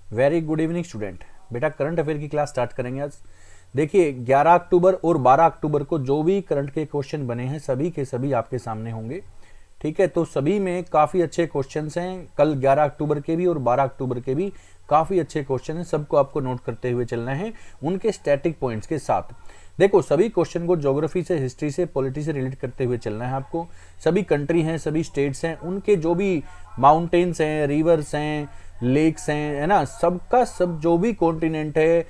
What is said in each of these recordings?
Very good evening student. बेटा current affair की class start करेंगे आज। देखिए 11 अक्टूबर और 12 अक्टूबर को जो भी करंट के क्वेश्चन बने हैं सभी के सभी आपके सामने होंगे। ठीक है, तो सभी में काफ़ी अच्छे क्वेश्चंस हैं। कल 11 अक्टूबर के भी और 12 अक्टूबर के भी काफ़ी अच्छे क्वेश्चन हैं, सबको आपको नोट करते हुए चलना है उनके स्टैटिक पॉइंट्स के साथ। देखो सभी क्वेश्चन को ज्योग्राफी से, हिस्ट्री से, पॉलिटी से रिलेट करते हुए चलना है आपको। सभी कंट्री हैं, सभी स्टेट्स हैं, उनके जो भी माउंटेन्स हैं, रिवर्स हैं, लेक्स हैं, है ना, सबका सब जो भी कॉन्टिनेंट है,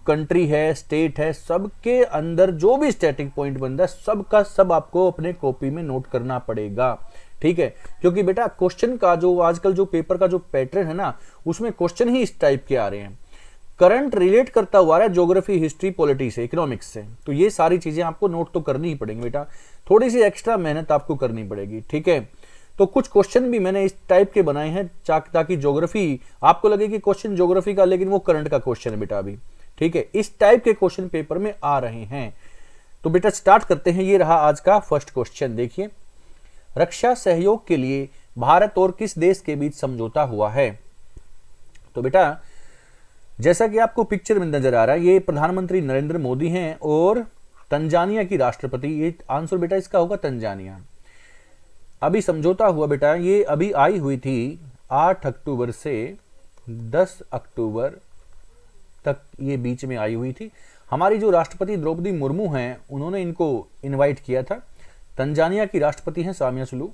कंट्री है, स्टेट है, सबके अंदर जो भी स्टैटिक पॉइंट बनता है सबका सब आपको अपने कॉपी में नोट करना पड़ेगा। ठीक है, क्योंकि बेटा क्वेश्चन का जो आजकल जो पेपर का जो पैटर्न है ना, उसमें क्वेश्चन ही इस टाइप के आ रहे हैं। करंट रिलेट करता हुआ है ज्योग्राफी, हिस्ट्री, पॉलिटी से, इकोनॉमिक्स से, तो ये सारी चीजें आपको नोट तो करनी ही पड़ेंगी बेटा। थोड़ी सी एक्स्ट्रा मेहनत आपको करनी पड़ेगी। ठीक है, तो कुछ क्वेश्चन भी मैंने इस टाइप के बनाए हैं ताकि ज्योग्राफी आपको लगे कि क्वेश्चन ज्योग्राफी का, लेकिन वो करंट का क्वेश्चन है बेटा अभी। ठीक है, इस टाइप के क्वेश्चन पेपर में आ रहे हैं। तो बेटा स्टार्ट करते हैं। ये रहा आज का फर्स्ट क्वेश्चन। देखिए, रक्षा सहयोग के लिए भारत और किस देश के बीच समझौता हुआ है? तो बेटा जैसा कि आपको पिक्चर में नजर आ रहा है, ये प्रधानमंत्री नरेंद्र मोदी हैं और तंजानिया की राष्ट्रपति, ये आंसर बेटा इसका होगा तंजानिया। अभी समझौता हुआ बेटा, ये अभी आई हुई थी 8 अक्टूबर से 10 अक्टूबर तक, ये बीच में आई हुई थी। हमारी जो राष्ट्रपति द्रौपदी मुर्मू हैं, उन्होंने इनको इनवाइट किया था। तंजानिया की राष्ट्रपति हैं सामिया सुलू।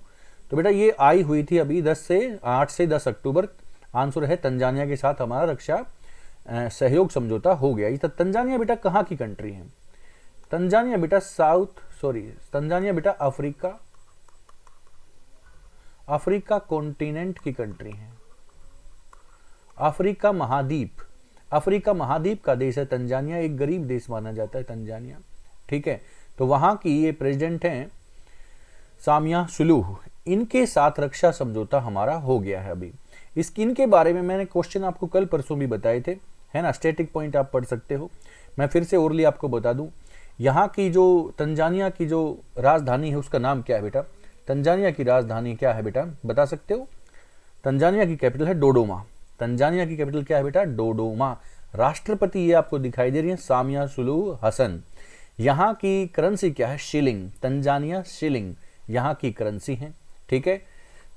तो बेटा ये आई हुई थी अभी 8 से 10 अक्टूबर। आंसर है तंजानिया के साथ हमारा रक्षा सहयोग समझौता हो गया। ये तंजानिया बेटा कहाँ की कंट्री है? तंजानिया बेटा तंजानिया बेटा अफ्रीका कॉन्टिनेंट की कंट्री है। अफ्रीका महाद्वीप का देश है तंजानिया। एक गरीब देश माना जाता है तंजानिया। ठीक है, तो वहां की ये प्रेसिडेंट हैं सामिया सुलूह। इनके साथ रक्षा समझौता हमारा हो गया है अभी। इनके बारे में मैंने क्वेश्चन आपको कल परसों भी बताए थे, है ना। स्टैटिक पॉइंट आप पढ़ सकते हो। मैं फिर से ओरली आपको बता दूं, यहाँ की जो तंजानिया की जो राजधानी है उसका नाम क्या है बेटा? तंजानिया की राजधानी क्या है बेटा, बता सकते हो? तंजानिया की कैपिटल है डोडोमा। तंजानिया की कैपिटल क्या है बेटा? डोडोमा। राष्ट्रपति ये आपको दिखाई दे रही है सामिया सुलूह हसन। यहाँ की करेंसी क्या है? शिलिंग। तंजानिया शिलिंग यहाँ की करेंसी है। ठीक है,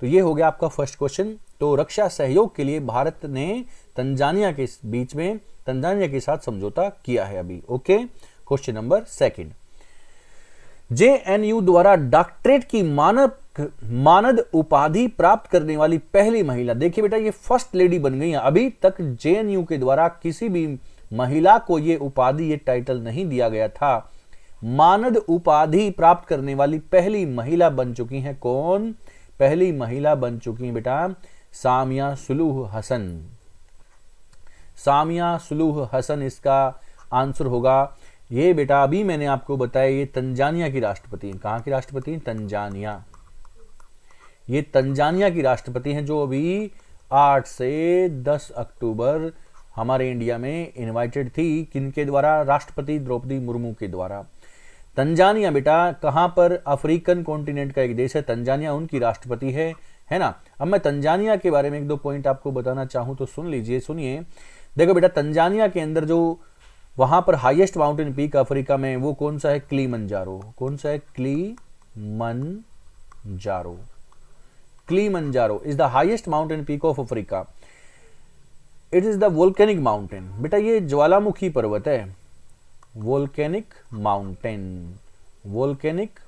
तो ये हो गया आपका फर्स्ट क्वेश्चन। तो रक्षा सहयोग के लिए भारत ने तंजानिया के बीच में तंजानिया के साथ समझौता किया है अभी। Okay, question number second. JNU द्वारा डॉक्टरेट की मानद उपाधि प्राप्त करने वाली पहली महिला, देखिए बेटा ये फर्स्ट लेडी बन गई है। अभी तक जेएनयू के द्वारा किसी भी महिला को ये उपाधि, ये टाइटल नहीं दिया गया था। मानद उपाधि प्राप्त करने वाली पहली महिला बन चुकी हैं। कौन? पहली महिला बन चुकी हैं बेटा सामिया सुलूह हसन। सामिया सुलूह हसन इसका आंसर होगा। ये बेटा अभी मैंने आपको बताया, ये तंजानिया की राष्ट्रपति हैं। कहां की राष्ट्रपति हैं? तंजानिया। ये तंजानिया की राष्ट्रपति हैं जो अभी 8 से 10 अक्टूबर हमारे इंडिया में इनवाइटेड थी। किनके द्वारा? राष्ट्रपति द्रौपदी मुर्मू के द्वारा। तंजानिया बेटा कहां पर? अफ्रीकन कॉन्टिनेंट का एक देश है तंजानिया, उनकी राष्ट्रपति है ना। अब मैं तंजानिया के बारे में एक दो पॉइंट आपको बताना चाहूं तो सुन लीजिए, सुनिए। देखो बेटा तंजानिया के अंदर जो वहां पर हाईएस्ट माउंटेन पीक अफ्रीका में, वो कौन सा है? किलिमंजारो। कौन सा है? Kilimanjaro. Kilimanjaro is the highest mountain peak of Africa. It is the volcanic mountain. बेटा ये ज्वालामुखी पर्वत है। वोल्केनिक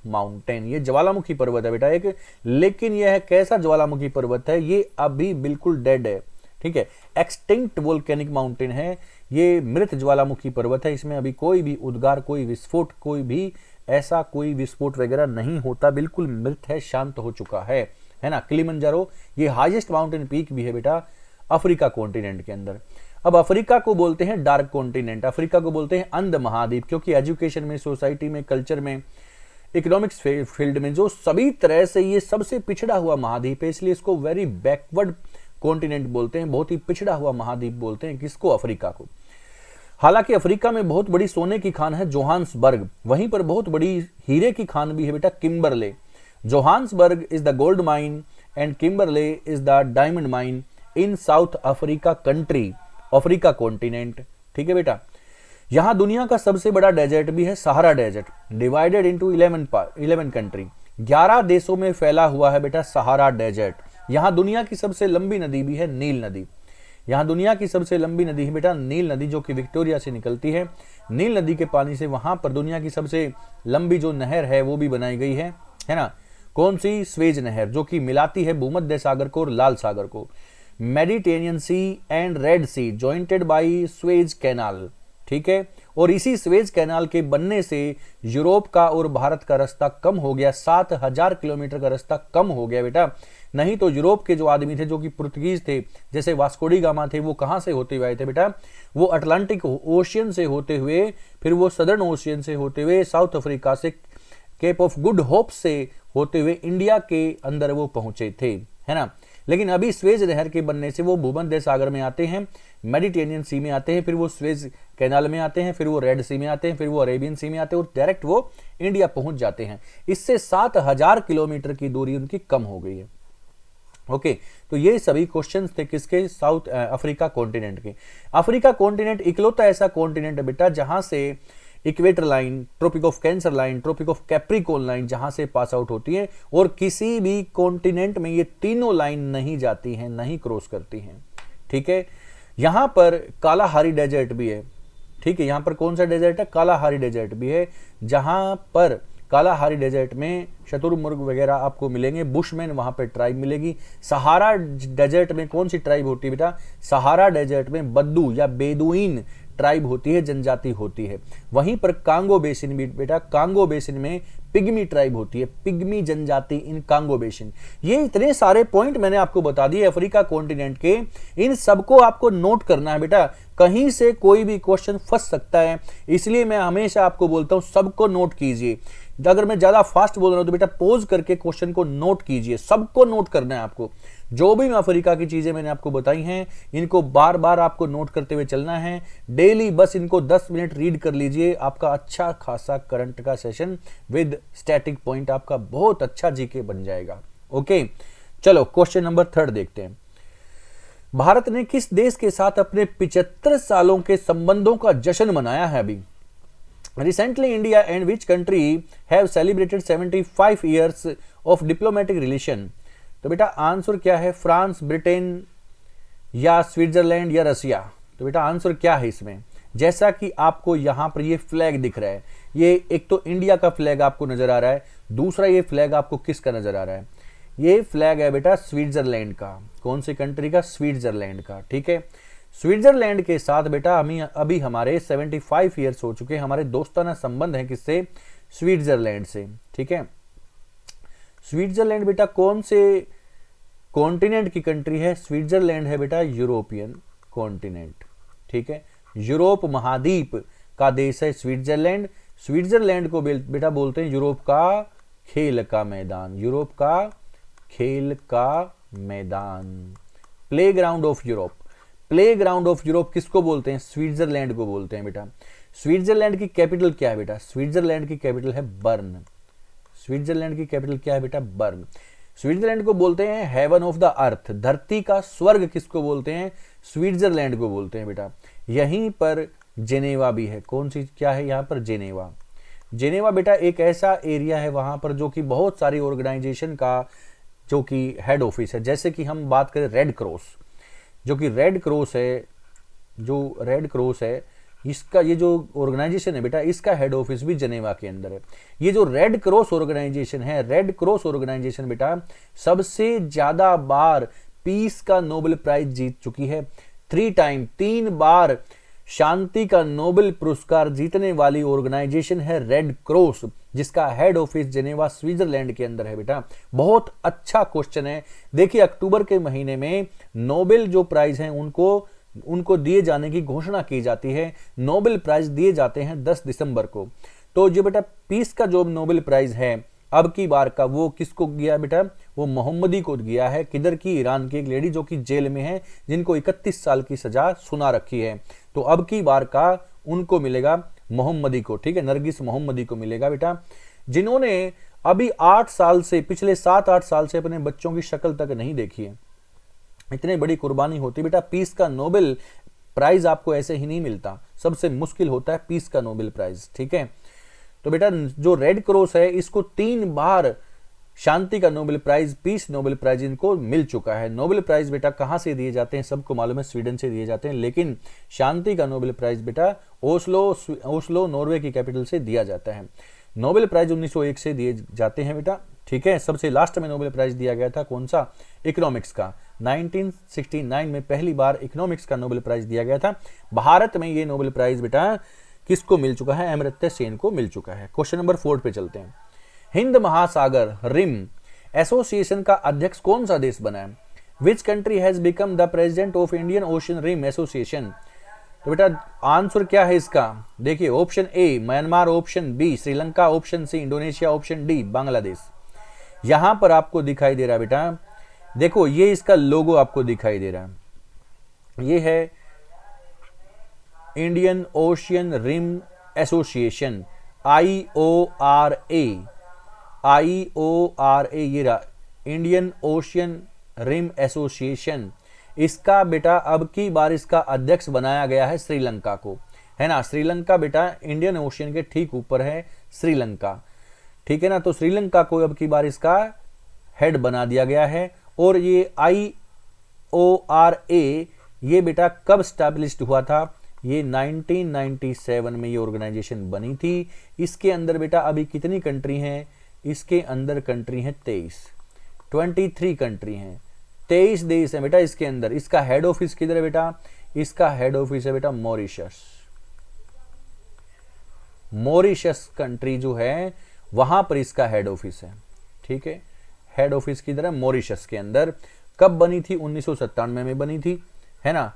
माउंटेन, ये ज्वालामुखी पर्वत है बेटा एक। लेकिन यह कैसा ज्वालामुखी पर्वत है? ये अभी बिल्कुल डेड है। ठीक है, एक्सटिंक्ट वोल्केनिक माउंटेन है। ये मृत ज्वालामुखी पर्वत है। इसमें अभी कोई भी उद्गार, कोई विस्फोट, कोई भी ऐसा कोई विस्फोट वगैरह नहीं होता। बिल्कुल मृत है, शांत हो चुका है ना। किलिमंजारो ये हाईएस्ट माउंटेन पीक भी है बेटा अफ्रीका कॉन्टिनेंट के अंदर। अब अफ्रीका को बोलते हैं डार्क कॉन्टिनेंट, अफ्रीका को बोलते हैं अंध महाद्वीप, क्योंकि एजुकेशन में, सोसाइटी में, कल्चर में, इकोनॉमिक्स फील्ड में जो सभी तरह से ये सबसे पिछड़ा हुआ महाद्वीप है, इसलिए इसको वेरी बैकवर्ड कॉन्टिनेंट बोलते हैं, बहुत ही पिछड़ा हुआ महाद्वीप बोलते हैं। किसको? अफ्रीका को। हालांकि अफ्रीका में बहुत बड़ी सोने की खान है जोहान्सबर्ग, वहीं पर बहुत बड़ी हीरे की खान भी है बेटा Kimberley. Johannesburg is the gold mine and Kimberley is the diamond mine in South Africa country. Africa continent. ठीक है बेटा, यहां दुनिया का सबसे बड़ा डेजर्ट भी है Sahara desert, divided into 11 country. 11 देशों में फैला हुआ है बेटा सहारा डेजर्ट। यहां दुनिया की सबसे लंबी नदी भी है नील नदी। यहां दुनिया की सबसे लंबी नदी है बेटा नील नदी, जो कि विक्टोरिया से निकलती है। नील नदी के पानी से वहां पर दुनिया की सबसे लंबी जो नहर है वो भी बनाई गई है ना। कौन सी? स्वेज नहर, जो कि मिलाती है भूमध्य सागर को और लाल सागर को। Mediterranean sea and red sea jointed by Suez canal. ठीक है, और इसी स्वेज कैनाल के बनने से यूरोप का और भारत का रास्ता कम हो गया। 7000 किलोमीटर का रास्ता कम हो गया बेटा। नहीं तो यूरोप के जो आदमी थे, जो कि पुर्तगीज थे, जैसे वास्को डी गामा थे, वो कहां से होते हुए आए थे बेटा? वो अटलांटिक ओशियन से होते हुए, फिर वो सदर्न ओशियन से होते हुए, साउथ अफ्रीका से, केप ऑफ गुड होप से होते हुए इंडिया के अंदर वो पहुंचे थे, है ना। लेकिन अभी स्वेज नहर के बनने से वो भूमध्य सागर में आते हैं, मेडिटेरियन सी में आते हैं, फिर वो स्वेज कैनाल में आते हैं, फिर वो रेड सी में आते हैं, फिर वो अरेबियन सी में आते हैं और डायरेक्ट वो इंडिया पहुंच जाते हैं। इससे 7000 किलोमीटर की दूरी उनकी कम हो गई है। ओके, तो ये सभी क्वेश्चंस थे किसके? साउथ अफ्रीका कॉन्टिनेंट के। अफ्रीका कॉन्टिनेंट इकलौता ऐसा कॉन्टिनेंट है बेटा जहां से equator line, tropic of cancer line, tropic of Capricorn line जहां से पास आउट होती है, और किसी भी कॉन्टिनेंट में ये तीनों लाइन नहीं जाती हैं, नहीं क्रॉस करती हैं। ठीक है, यहां पर कालाहारी डेजर्ट भी है। ठीक है, यहां पर कौन सा डेजर्ट है? कालाहारी डेजर्ट भी है, जहां पर कालाहारी डेजर्ट में शतुरमुर्ग वगैरह आपको मिलेंगे, बुशमैन वहां पे ट्राइब मिलेगी। सहारा डेजर्ट में कौन सी ट्राइब होती है बेटा? सहारा डेजर्ट में बद्दू या बेदुइन ट्राइब होती है, जनजाति होती है। वहीं पर कांगो बेसिन भी बेटा, कांगो बेसिन में पिग्मी ट्राइब होती है, पिग्मी जनजाति इन कांगो बेसिन। ये इतने सारे पॉइंट मैंने आपको बता दिए अफ्रीका कॉन्टिनेंट के, इन सबको आपको नोट करना है बेटा। कहीं से कोई भी क्वेश्चन फंस सकता है, इसलिए मैं हमेशा आपको बोलता हूं सबको नोट कीजिए। अगर मैं ज्यादा फास्ट बोल रहा हूं तो बेटा पॉज करके क्वेश्चन को नोट कीजिए, सबको नोट करना है आपको। जो भी अफ्रीका की चीजें मैंने आपको बताई हैं, इनको बार बार आपको नोट करते हुए चलना है। डेली बस इनको 10 मिनट रीड कर लीजिए, आपका अच्छा खासा करंट का सेशन विद स्टैटिक पॉइंट आपका बहुत अच्छा जीके बन जाएगा। ओके, चलो क्वेश्चन नंबर 3 देखते हैं। भारत ने किस देश के साथ अपने 75 सालों के संबंधों का जश्न मनाया है अभी? Recently, India and which country have celebrated 75 years of diplomatic relation? तो बेटा आंसर क्या है? फ्रांस, ब्रिटेन या स्विट्जरलैंड या रसिया? तो बेटा आंसर क्या है इसमें? जैसा कि आपको यहां पर ये फ्लैग दिख रहा है, ये एक तो इंडिया का फ्लैग आपको नजर आ रहा है, दूसरा ये फ्लैग आपको किसका नजर आ रहा है? ये फ्लैग है बेटा स्विट्जरलैंड का। कौन सी कंट्री का? स्विट्जरलैंड का। ठीक है, स्विट्जरलैंड के साथ बेटा अभी हमारे 75 ईयर्स हो चुके हैं, हमारे दोस्ताना संबंध है किससे? स्विट्जरलैंड से। ठीक है, स्विट्जरलैंड बेटा कौन से कॉन्टिनेंट की कंट्री है? स्विट्जरलैंड है बेटा यूरोपियन कॉन्टिनेंट। ठीक है, यूरोप महाद्वीप का देश है स्विट्जरलैंड। स्विट्जरलैंड को बेटा बोलते हैं यूरोप का खेल का मैदान, यूरोप का खेल का मैदान, play ground of Europe. Play ground of Europe किसको बोलते हैं? स्विट्जरलैंड को बोलते हैं बेटा। स्विट्जरलैंड की कैपिटल क्या है बेटा? स्विट्जरलैंड की कैपिटल है बर्न। स्विट्जरलैंड की कैपिटल क्या है बेटा? बर्न। स्विट्जरलैंड को बोलते हैं हेवन ऑफ द अर्थ, धरती का स्वर्ग किसको बोलते हैं? स्विट्जरलैंड को बोलते हैं बेटा। यहीं पर जेनेवा भी है। कौन सी क्या है यहाँ पर? जेनेवा। जेनेवा बेटा एक ऐसा एरिया है वहां पर जो कि बहुत सारी ऑर्गेनाइजेशन का जो कि हेड ऑफिस है। जैसे कि हम बात करें रेड क्रॉस, जो कि रेड क्रॉस है, जो रेड क्रॉस है, इसका ये जो ऑर्गेनाइजेशन है बेटा, इसका हेड ऑफिस भी जेनेवा के अंदर है। ये जो रेड क्रॉस ऑर्गेनाइजेशन है, रेड क्रॉस ऑर्गेनाइजेशन बेटा सबसे ज्यादा बार पीस का नोबेल प्राइज जीत चुकी है। 3 बार शांति का नोबेल पुरस्कार जीतने वाली ऑर्गेनाइजेशन है रेड क्रॉस, जिसका हेड ऑफिस जेनेवा स्विट्जरलैंड के अंदर है बेटा। बहुत अच्छा क्वेश्चन है। देखिए अक्टूबर के महीने में नोबेल जो प्राइज हैं उनको दिए जाने की घोषणा की जाती है। नोबेल प्राइज दिए जाते हैं 10 दिसंबर को। तो जो बेटा पीस का जो नोबेल प्राइज है अब की बार का, वो किसको गया बेटा? वो मोहम्मदी को गया है। किधर की? ईरान की एक लेडी जो कि जेल में है, जिनको 31 साल की सजा सुना रखी है। तो अब की बार का उनको मिलेगा मोहम्मदी को। ठीक है, नरगिस मोहम्मदी को मिलेगा बेटा, जिन्होंने अभी 8 साल से, पिछले 7-8 साल से अपने बच्चों की शक्ल तक नहीं देखी है। इतनी बड़ी कुर्बानी होती बेटा। पीस का नोबेल प्राइज आपको ऐसे ही नहीं मिलता, सबसे मुश्किल होता है पीस का नोबेल प्राइज। ठीक है, तो बेटा जो रेड क्रॉस है इसको 3 बार शांति का Nobel prize, peace Nobel prize इनको मिल चुका है। नोबेल प्राइज बेटा कहां से दिए जाते हैं सबको मालूम है, स्वीडन से दिए जाते हैं, लेकिन शांति का नोबेल प्राइज बेटा ओस्लो नॉर्वे की कैपिटल से दिया जाता है। नोबेल प्राइज 1901 से दिए जाते हैं बेटा। ठीक है, सबसे लास्ट में नोबेल प्राइज दिया गया था कौन सा, इकोनॉमिक्स का। 1969 में पहली बार इकोनॉमिक्स का नोबेल प्राइज दिया गया था। भारत में ये नोबेल प्राइज बेटा किसको मिल चुका है, अमर्त्य सेन को मिल चुका है। क्वेश्चन नंबर 4 पे चलते हैं। हिंद महासागर रिम एसोसिएशन का अध्यक्ष कौन सा देश बना है? Which country has become the president of Indian ocean rim association? तो बेटा आंसर क्या है इसका, देखिए option A Myanmar, option B Sri Lanka, option C Indonesia, option D Bangladesh. यहां पर आपको दिखाई दे रहा है बेटा, देखो ये इसका लोगो आपको दिखाई दे रहा है, ये है Indian ocean rim association, IORA, ये रहा इंडियन ओशियन रिम एसोसिएशन। इसका बेटा अब की बार इसका अध्यक्ष बनाया गया है श्रीलंका को, है ना। श्रीलंका बेटा इंडियन ओशियन के ठीक ऊपर है श्रीलंका, ठीक है ना। तो श्रीलंका को अब की बार इसका हेड बना दिया गया है। और ये IORA ये बेटा कब स्टैब्लिश्ड हुआ था, ये 1997 में ये ऑर्गेनाइजेशन बनी थी। इसके अंदर बेटा अभी कितनी कंट्री हैं, इसके अंदर कंट्री हैं 23 कंट्री हैं, 23 देश हैं बेटा इसके अंदर। इसका हेड ऑफिस किधर है बेटा, इसका हेड ऑफिस है बेटा मॉरिशस कंट्री जो है वहां पर इसका हेड ऑफिस है। ठीक है, हेड ऑफिस किधर है, मॉरिशस के अंदर। कब बनी थी, 1997 में बनी थी, है ना।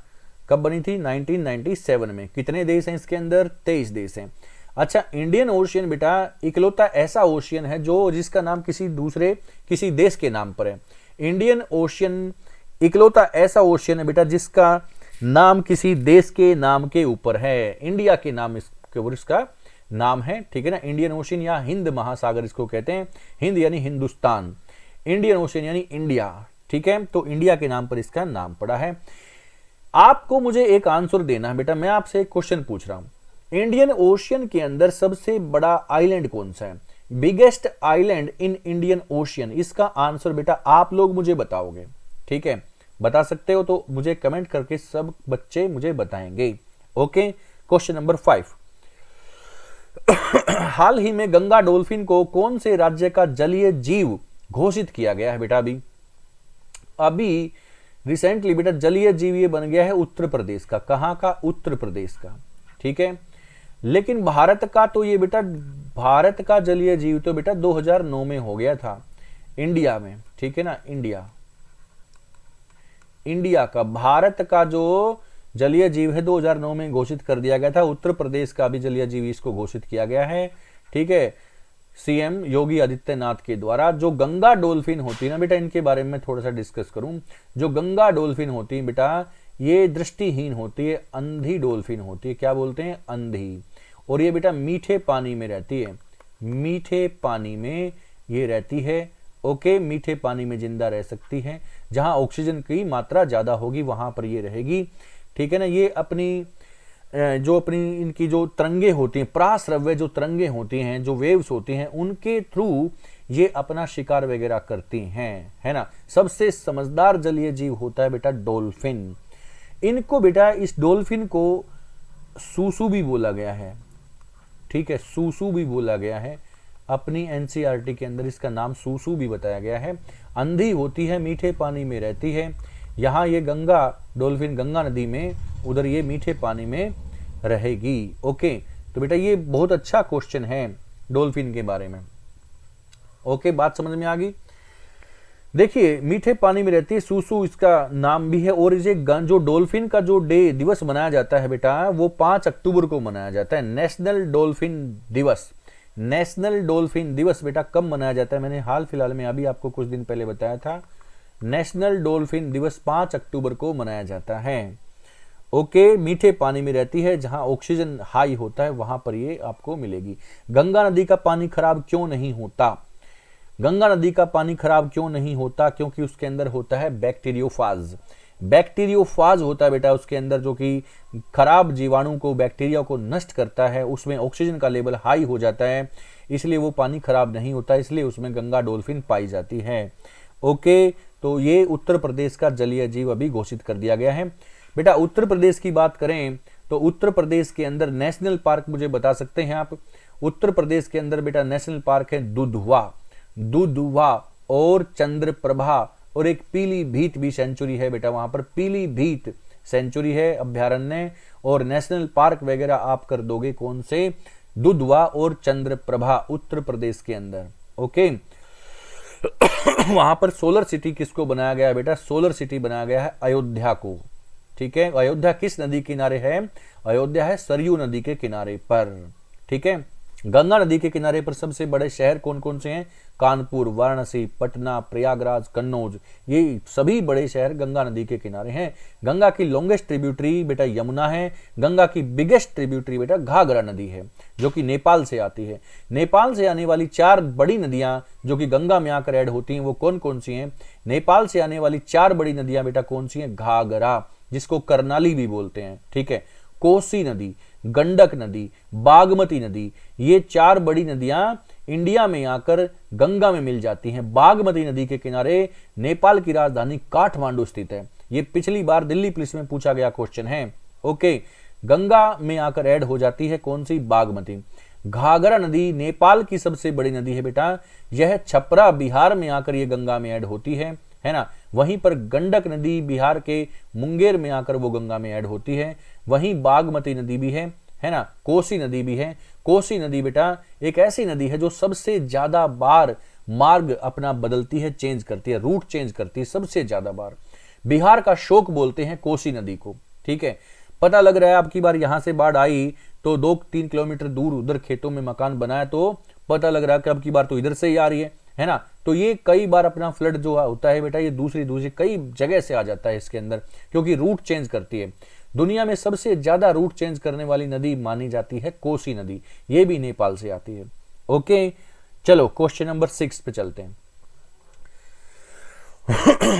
कब बनी थी, 1997 में। कितने देश हैं इसके अंदर, 23 देश हैं। अच्छा, इंडियन ओशियन बेटा इकलौता ऐसा ओशियन है जो जिसका नाम किसी देश के नाम पर है। इंडियन ओशियन इकलौता ऐसा ओशियन है बेटा जिसका नाम किसी देश के नाम के ऊपर है, इंडिया के नाम इसके ऊपर इसका नाम है। ठीक है ना, इंडियन ओशियन या हिंद महासागर इसको कहते हैं, हिंद यानी हिंदुस्तान, इंडियन ओशियन यानी इंडिया। ठीक है, तो इंडिया के नाम पर इसका नाम पड़ा है। आपको मुझे एक आंसर देना है बेटा, मैं आपसे एक क्वेश्चन पूछ रहा हूं, इंडियन ओशियन के अंदर सबसे बड़ा आइलैंड कौन सा है, biggest island in Indian ocean? इसका आंसर बेटा आप लोग मुझे बताओगे। ठीक है, बता सकते हो तो मुझे कमेंट करके सब बच्चे मुझे बताएंगे। Okay, question number 5। हाल ही में गंगा डॉल्फिन को कौन से राज्य का जलीय जीव घोषित किया गया है बेटा? अभी रिसेंटली बेटा जलीय जीव ये बन गया है उत्तर प्रदेश का। कहां का, उत्तर प्रदेश का। ठीक है, लेकिन भारत का तो ये बेटा, भारत का जलीय जीव तो बेटा 2009 में हो गया था इंडिया में। ठीक है ना, इंडिया का, भारत का जो जलीय जीव है 2009 में घोषित कर दिया गया था। उत्तर प्रदेश का भी जलीय जीव इसको घोषित किया गया है। ठीक है, सीएम योगी आदित्यनाथ के द्वारा। जो गंगा डॉल्फिन होती है ना बेटा, इनके बारे में थोड़ा सा डिस्कस करूं। जो गंगा डॉल्फिन होती है बेटा, ये दृष्टिहीन होती है, अंधी डॉल्फिन होती है। क्या बोलते हैं, अंधी। और ये बेटा मीठे पानी में रहती है, मीठे पानी में ये रहती है। ओके, मीठे पानी में जिंदा रह सकती है, जहां ऑक्सीजन की मात्रा ज्यादा होगी वहां पर ये रहेगी। ठीक है ना, ये अपनी इनकी जो तरंगे होती हैं, प्राश्रव्य जो तरंगे होती हैं, जो वेव्स होती हैं, उनके थ्रू ये अपना शिकार वगैरह करती हैं, है ना। सबसे समझदार जलीय जीव होता है बेटा डॉल्फिन। इनको बेटा, इस डॉल्फिन को सूसू भी बोला गया है। ठीक है, सूसू भी बोला गया है, अपनी एनसीईआरटी के अंदर इसका नाम सूसू भी बताया गया है। अंधी होती है, मीठे पानी में रहती है। यहाँ ये गंगा डॉल्फिन गंगा नदी में, उधर ये मीठे पानी में रहेगी। ओके, तो बेटा ये बहुत अच्छा क्वेश्चन है डॉल्फिन के बारे में। ओके, बात समझ में आ गई। देखिए, मीठे पानी में रहती है, सूसू इसका नाम भी है। और ये जो डॉल्फिन का जो दिवस मनाया जाता है बेटा, वो 5 अक्टूबर को मनाया जाता है, नेशनल डॉल्फिन दिवस। नेशनल डॉल्फिन दिवस बेटा कब मनाया जाता है, मैंने हाल फिलहाल में अभी आपको कुछ दिन पहले बताया था। नेशनल डॉल्फिन दिवस 5 अक्टूबर को मनाया जाता है। ओके, मीठे पानी में रहती है, जहां ऑक्सीजन हाई होता है वहां पर ये आपको मिलेगी। गंगा नदी का पानी खराब क्यों नहीं होता? गंगा नदी का पानी खराब क्यों नहीं होता? क्योंकि उसके अंदर होता है बैक्टीरियोफाज। बैक्टीरियोफाज होता है बेटा उसके अंदर, जो कि खराब जीवाणु को, बैक्टीरिया को नष्ट करता है, उसमें ऑक्सीजन का लेवल हाई हो जाता है, इसलिए वो पानी खराब नहीं होता, इसलिए उसमें गंगा डॉल्फिन पाई जाती है। ओके, तो ये उत्तर प्रदेश का जलीय जीव अभी घोषित कर दिया गया है। बेटा उत्तर प्रदेश की बात करें तो उत्तर प्रदेश के अंदर नेशनल पार्क मुझे बता सकते हैं आप? उत्तर प्रदेश के अंदर बेटा नेशनल पार्क है दुधवा और चंद्रप्रभा, और एक पीलीभीत भी सेंचुरी है बेटा, वहां पर पीलीभीत सेंचुरी है, अभ्यारण्य और नेशनल पार्क वगैरह आप कर दोगे कौन से? दुधवा और चंद्रप्रभा उत्तर प्रदेश के अंदर। ओके वहां पर सोलर सिटी किसको बनाया गया है बेटा? सोलर सिटी बनाया गया है अयोध्या को। ठीक है, अयोध्या किस नदी किनारे है? अयोध्या है सरयू नदी के किनारे पर। ठीक है, गंगा नदी के किनारे पर सबसे बड़े शहर कौन कौन से हैं? कानपुर, वाराणसी, पटना, प्रयागराज, कन्नौज, ये सभी बड़े शहर गंगा नदी के किनारे हैं। गंगा की लॉन्गेस्ट ट्रिब्यूटरी बेटा यमुना है। गंगा की बिगेस्ट ट्रिब्यूटरी बेटा घाघरा नदी है, जो कि नेपाल से आती है। नेपाल से आने वाली 4 बड़ी नदियां जो कि गंगा में आकर ऐड होती हैं, वो कौन कौन सी हैं? नेपाल से आने वाली 4 बड़ी नदियां बेटा कौन सी हैं? घाघरा, जिसको करनाली भी बोलते हैं। ठीक है, कोसी नदी, गंडक नदी, बागमती नदी, ये 4 बड़ी नदियां इंडिया में आकर गंगा में मिल जाती हैं। बागमती नदी के किनारे नेपाल की राजधानी काठमांडू स्थित है। ये पिछली बार दिल्ली पुलिस में पूछा गया क्वेश्चन है। ओके, गंगा में आकर ऐड हो जाती है कौन सी? बागमती। घाघरा नदी नेपाल की सबसे बड़ी नदी है बेटा, यह छपरा बिहार में आकर ये गंगा में ऐड होती है ना। वहीं पर गंडक नदी बिहार के मुंगेर में आकर वो गंगा में ऐड होती है। वहीं बागमती नदी भी है ना। कोसी नदी भी है। कोसी नदी बेटा एक ऐसी नदी है जो सबसे ज्यादा बार मार्ग अपना बदलती है, चेंज करती है, रूट चेंज करती है सबसे ज्यादा बार। बिहार का शोक बोलते हैं कोसी नदी को। ठीक है, पता लग रहा है आपकी बार यहां से बाढ़ आई तो 2-3 किलोमीटर दूर उधर खेतों में मकान बनाया, तो पता लग रहा है कि अब की बार तो इधर से ही आ रही है ना। तो ये कई बार अपना फ्लड जो होता है बेटा, ये दूसरी कई जगह से आ जाता है इसके अंदर, क्योंकि रूट चेंज करती है। दुनिया में सबसे ज्यादा रूट चेंज करने वाली नदी मानी जाती है कोसी नदी, ये भी नेपाल से आती है। ओके, चलो क्वेश्चन नंबर 6 पे चलते हैं।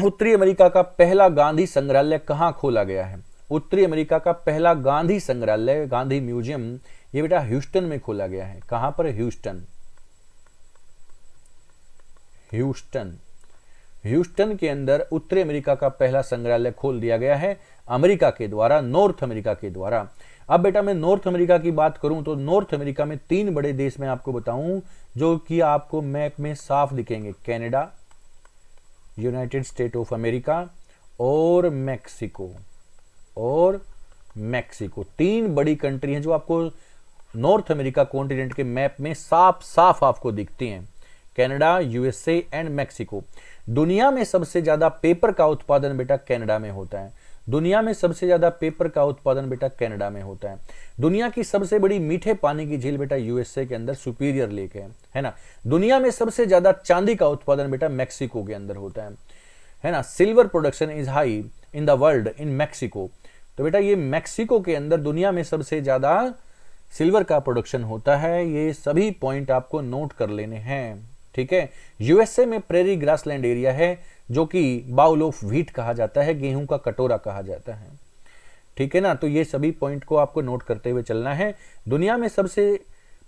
उत्तरी अमेरिका का पहला गांधी संग्रहालय कहां खोला गया है? उत्तरी अमेरिका का पहला गांधी संग्रहालय, गांधी म्यूजियम, ये बेटा ह्यूस्टन में खोला गया है। कहां पर? ह्यूस्टन के अंदर उत्तरी अमेरिका का पहला संग्रहालय खोल दिया गया है अमेरिका के द्वारा, नॉर्थ अमेरिका के द्वारा। अब बेटा मैं नॉर्थ अमेरिका की बात करूं तो नॉर्थ अमेरिका में 3 बड़े देश मैं आपको बताऊं जो कि आपको मैप में साफ दिखेंगे। Canada, United state of America और मैक्सिको 3 बड़ी कंट्री हैं जो आपको नॉर्थ अमेरिका कॉन्टिनेंट के मैप में साफ साफ आपको दिखती हैं। Canada, USA and Mexico. दुनिया में सबसे ज्यादा पेपर का उत्पादन बेटा कनाडा में होता है। दुनिया में सबसे ज्यादा पेपर का उत्पादन बेटा कनाडा में होता है। दुनिया की सबसे बड़ी मीठे पानी की झील बेटा यूएसए के अंदर सुपीरियर लेक है ना। दुनिया में सबसे ज्यादा चांदी का उत्पादन बेटा मैक्सिको के अंदर होता है ना। Silver production is high in the world in Mexico. तो बेटा ये मैक्सिको के अंदर दुनिया में सबसे ज्यादा सिल्वर का प्रोडक्शन होता है। ये सभी पॉइंट आपको नोट कर लेने हैं। ठीक है, यूएसए में प्रेरी ग्रासलैंड एरिया है जो कि बाउल ऑफ व्हीट कहा जाता है, गेहूं का कटोरा कहा जाता है। ठीक है ना, तो ये सभी पॉइंट को आपको नोट करते हुए चलना है। दुनिया में सबसे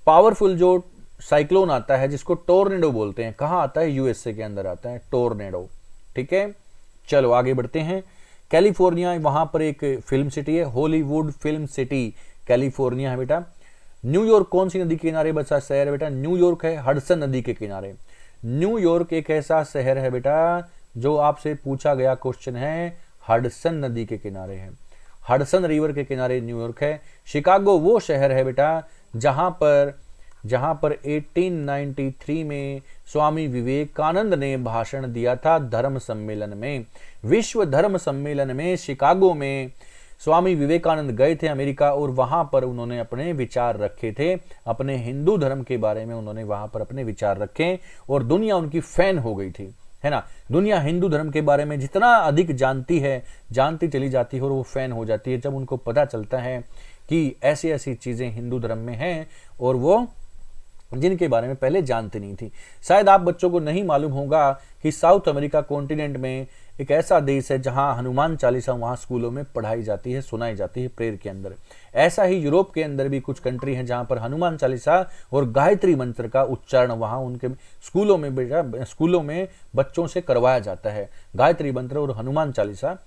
पावरफुल जो साइक्लोन आता है जिसको टोर्नेडो बोलते हैं, कहां आता है? यूएसए के अंदर आता है टोर्नेडो। ठीक है, चलो आगे बढ़ते हैं। कैलिफोर्निया, वहां पर एक फिल्म सिटी है, हॉलीवुड फिल्म सिटी कैलिफोर्निया है बेटा। न्यूयॉर्क कौन सी नदी के किनारे बसा शहर है बेटा? न्यूयॉर्क है हडसन नदी के किनारे। न्यूयॉर्क एक ऐसा शहर है बेटा जो आपसे पूछा गया क्वेश्चन है, हडसन नदी के किनारे है, हडसन रिवर के किनारे न्यूयॉर्क है। शिकागो वो शहर है बेटा जहां पर 1893 में स्वामी विवेकानंद ने भाषण दिया था धर्म सम्मेलन में। विश्व धर्म सम्मेलन में शिकागो में स्वामी विवेकानंद गए थे अमेरिका, और वहां पर उन्होंने अपने विचार रखे थे, अपने हिंदू धर्म के बारे में उन्होंने वहां पर अपने विचार रखे और दुनिया उनकी फैन हो गई थी, है ना। दुनिया हिंदू धर्म के बारे में जितना अधिक जानती चली जाती है और वो फैन हो जाती है जब उनको पता चलता है कि ऐसी ऐसी चीजें हिंदू धर्म में हैं और वो जिनके बारे में पहले जानते नहीं थी। शायद आप बच्चों को नहीं मालूम होगा कि साउथ अमेरिका कॉन्टिनेंट में एक ऐसा देश है जहां हनुमान चालीसा वहां स्कूलों में पढ़ाई जाती है, सुनाई जाती है प्रेयर के अंदर। ऐसा ही यूरोप के अंदर भी कुछ कंट्री हैं जहां पर हनुमान चालीसा और गायत्री मंत्र का उच्चारण वहां उनके स्कूलों में स्कूलों में बच्चों से करवाया जाता है, गायत्री मंत्र और हनुमान चालीसा।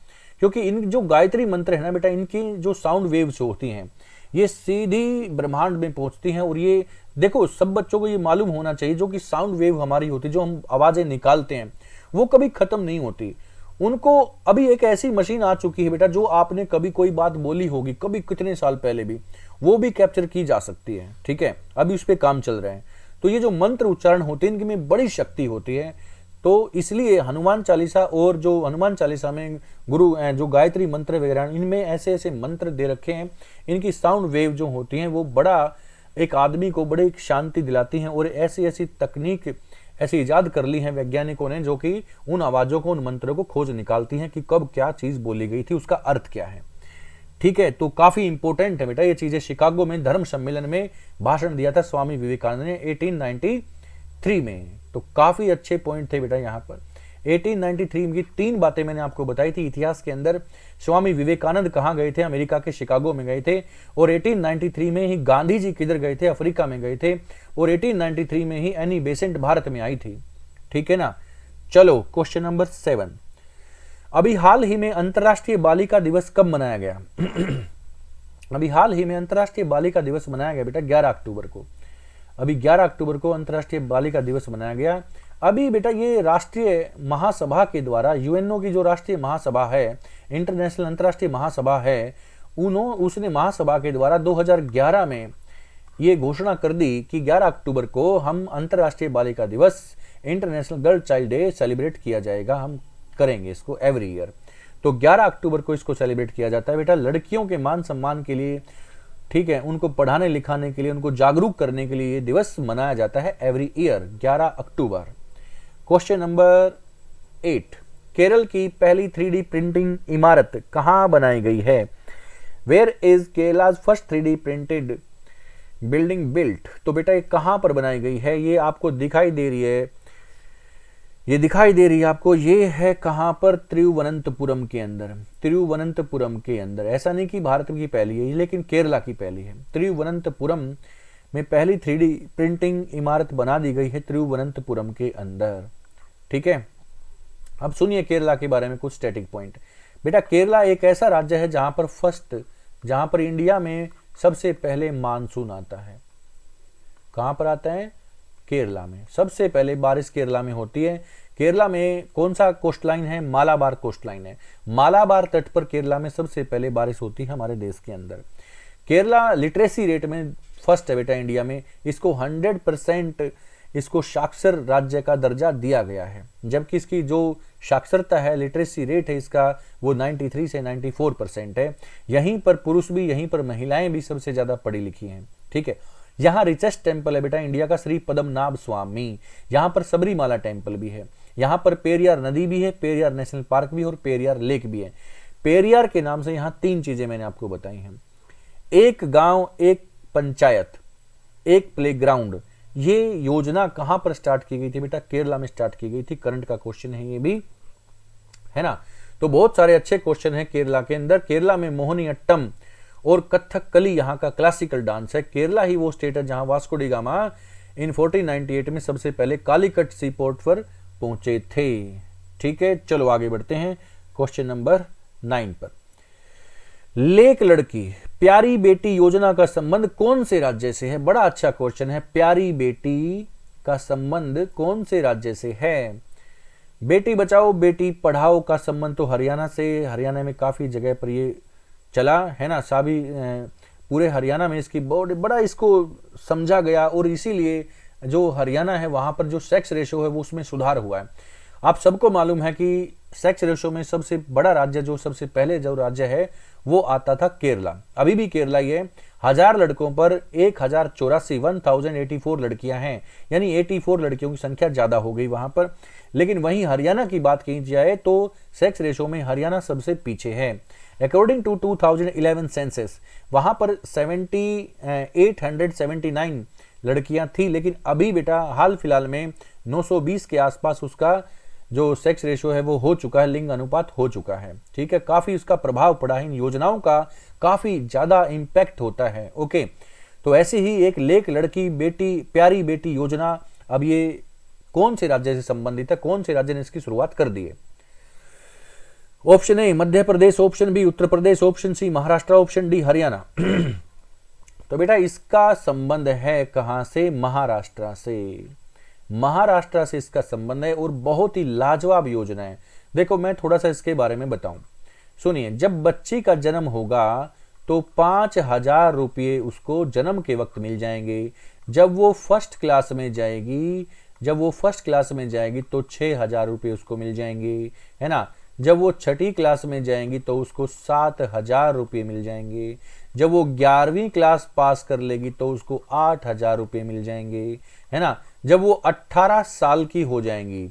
क्योंकि इन जो गायत्री मंत्र है ना बेटा, इनकी जो साउंड वेव्स होती हैं ये सीधी ब्रह्मांड में पहुंचती हैं। और ये देखो, सब बच्चों को ये मालूम होना चाहिए, जो कि साउंड वेव हमारी होती है, जो हम आवाजें निकालते हैं, वो कभी खत्म नहीं होती। उनको अभी एक ऐसी मशीन आ चुकी है बेटा, जो आपने कभी कोई बात बोली होगी कभी कितने साल पहले भी, वो भी कैप्चर की जा सकती है। ठीक है, अभी उस पर काम चल रहे हैं। तो ये जो मंत्र उच्चारण होते हैं, इनमें बड़ी शक्ति होती है। तो इसलिए हनुमान चालीसा और जो हनुमान चालीसा में गुरु जो गायत्री मंत्र वगैरह, इनमें ऐसे ऐसे मंत्र दे रखे हैं, इनकी साउंड वेव जो होती हैं वो बड़ा एक आदमी को बड़े शांति दिलाती हैं। और ऐसी ऐसी तकनीक ऐसी इजाद कर ली है वैज्ञानिकों ने, जो कि उन आवाजों को, उन मंत्रों को खोज निकालती हैं कि कब क्या चीज बोली गई थी, उसका अर्थ क्या है। ठीक है, तो काफी इंपॉर्टेंट है बेटा ये चीजें। शिकागो में धर्म सम्मेलन में भाषण दिया था स्वामी विवेकानंद ने 1893 में। तो काफी अच्छे पॉइंट थे बेटा यहाँ पर। 1893 की 3 बातें मैंने आपको बताई थी इतिहास के अंदर। स्वामी विवेकानंद कहाँ गए थे? अमेरिका के शिकागो में गए थे। और 1893 में ही गांधी जी किधर गए थे? अफ्रीका में गए थे। और 1893 में ही एनी बेसेंट भारत में आई थी। ठीक है ना। चलो क्वेश्चन नंबर 7। अभी हाल ही में अंतर्राष्ट्रीय बालिका दिवस कब मनाया गया? अभी हाल ही में अंतर्राष्ट्रीय बालिका दिवस मनाया गया बेटा 11 अक्टूबर को। अभी 11 अक्टूबर को अंतर्राष्ट्रीय बालिका दिवस मनाया गया। अभी बेटा ये राष्ट्रीय महासभा के द्वारा, यूएनओ की जो राष्ट्रीय महासभा है, इंटरनेशनल अंतर्राष्ट्रीय महासभा है, उसने महासभा के द्वारा 2011 में ये घोषणा कर दी कि 11 अक्टूबर को हम अंतर्राष्ट्रीय बालिका दिवस, international girl child day celebrate किया जाएगा। हम करेंगे इसको एवरी ईयर। तो 11 अक्टूबर को इसको सेलिब्रेट किया जाता है बेटा लड़कियों के मान सम्मान के लिए। ठीक है, उनको पढ़ाने लिखाने के लिए, उनको जागरूक करने के लिए ये दिवस मनाया जाता है every year 11 October. Question number 8। Kerala की पहली 3D प्रिंटिंग इमारत कहां बनाई गई है? Where is Kerala's first 3D printed building built? तो बेटा ये कहां पर बनाई गई है? ये आपको दिखाई दे रही है, ये दिखाई दे रही है आपको। ये है कहां पर? तिरुवनंतपुरम के अंदर। तिरुवनंतपुरम के अंदर। ऐसा नहीं कि भारत की पहली है, लेकिन केरला की पहली है। तिरुवनंतपुरम में पहली 3D प्रिंटिंग इमारत बना दी गई है तिरुवनंतपुरम के अंदर। ठीक है, अब सुनिए केरला के बारे में कुछ स्टैटिक पॉइंट। बेटा केरला एक ऐसा राज्य है जहां पर इंडिया में सबसे पहले मानसून आता है। कहां पर आता है? केरला में। सबसे पहले बारिश केरला में होती है। केरला में कौन सा कोस्ट लाइन है? मालाबार कोस्ट लाइन है। मालाबार तट पर केरला में सबसे पहले बारिश होती है हमारे देश के अंदर। केरला लिटरेसी रेट में फर्स्ट है बेटा इंडिया में। इसको 100% इसको साक्षर राज्य का दर्जा दिया गया है, जबकि इसकी जो साक्षरता है, लिटरेसी रेट है इसका, वो 93 से 94% है। यहीं पर पुरुष भी, यहीं पर महिलाएं भी सबसे ज्यादा पढ़ी लिखी हैं। ठीक है, यहाँ रिचेस्ट टेम्पल है बेटा इंडिया का श्री पद्मनाभ स्वामी। यहाँ पर सबरीमाला टेम्पल भी है। यहाँ पर पेरियार नदी भी है, पेरियार नेशनल पार्क भी है और पेरियार लेक भी है। पेरियार के नाम से यहाँ 3 चीजें मैंने आपको बताई हैं। एक गांव, एक पंचायत, एक प्लेग्राउंड। ये योजना कहां पर स्टार्ट की गई थी बेटा? केरला में स्टार्ट की गई थी। करंट का क्वेश्चन है ये भी, है ना। तो बहुत सारे अच्छे क्वेश्चन हैं केरला के अंदर। केरला में मोहिनीअट्टम और कथकली यहाँ का क्लासिकल डांस है। केरला ही वो स्टेट है जहां वास्को डी गामा इन 1498 में सबसे पहले कालीकट सी पोर्ट पर पहुंचे थे। ठीक है, चलो आगे बढ़ते हैं क्वेश्चन नंबर 9 पर। लेक लड़की प्यारी बेटी योजना का संबंध कौन से राज्य से है? बड़ा अच्छा क्वेश्चन है। प्यारी बेटी का संबंध कौन से राज्य से है? बेटी बचाओ बेटी पढ़ाओ का संबंध तो हरियाणा से, हरियाणा में काफी जगह पर ये चला है ना। सभी पूरे हरियाणा में इसकी बड़ा इसको समझा गया और इसीलिए जो हरियाणा है वहां पर जो सेक्स रेशो है वो उसमें सुधार हुआ है। आप सबको मालूम है कि सेक्स रेशो में सबसे बड़ा राज्य, जो सबसे पहले जो राज्य है वो आता था केरला। अभी भी केरला ही है। 1000 लड़कों पर 1084 लड़कियां हैं, यानी 84 लड़कियों की संख्या ज्यादा हो गई वहां पर। लेकिन वहीं हरियाणा की बात की जाए तो सेक्स रेशो में हरियाणा सबसे पीछे है। अकॉर्डिंग टू 2011 सेंसस वहां पर 879 लड़कियां थी, लेकिन अभी बेटा हाल फिलहाल में 920 के आसपास उसका जो सेक्स रेशो है वो हो चुका है, लिंग अनुपात हो चुका है। ठीक है, काफी उसका प्रभाव पड़ा है, इन योजनाओं का काफी ज्यादा इम्पैक्ट होता है। ओके, तो ऐसी ही एक लेक लड़की बेटी प्यारी बेटी योजना, अब ये कौन से राज्य से संबंधित है, कौन से राज्य ने इसकी शुरुआत कर दी है? Option A Madhya Pradesh, option B Uttar Pradesh, option C Maharashtra, option D Haryana. तो बेटा इसका संबंध है कहां से? महाराष्ट्र से। महाराष्ट्र से इसका संबंध है और बहुत ही लाजवाब योजना है। देखो मैं थोड़ा सा इसके बारे में बताऊं, सुनिए। जब बच्ची का जन्म होगा तो 5,000 रुपये उसको जन्म के वक्त मिल जाएंगे। जब वो फर्स्ट क्लास में जाएगी तो 6,000 रुपये उसको मिल जाएंगे, है ना। जब वो छठी क्लास में जाएंगी तो उसको 7,000 रुपये मिल जाएंगे। जब वो 11वीं क्लास पास कर लेगी तो उसको 8,000 रुपये मिल जाएंगे, है ना। जब वो 18 साल की हो जाएंगी,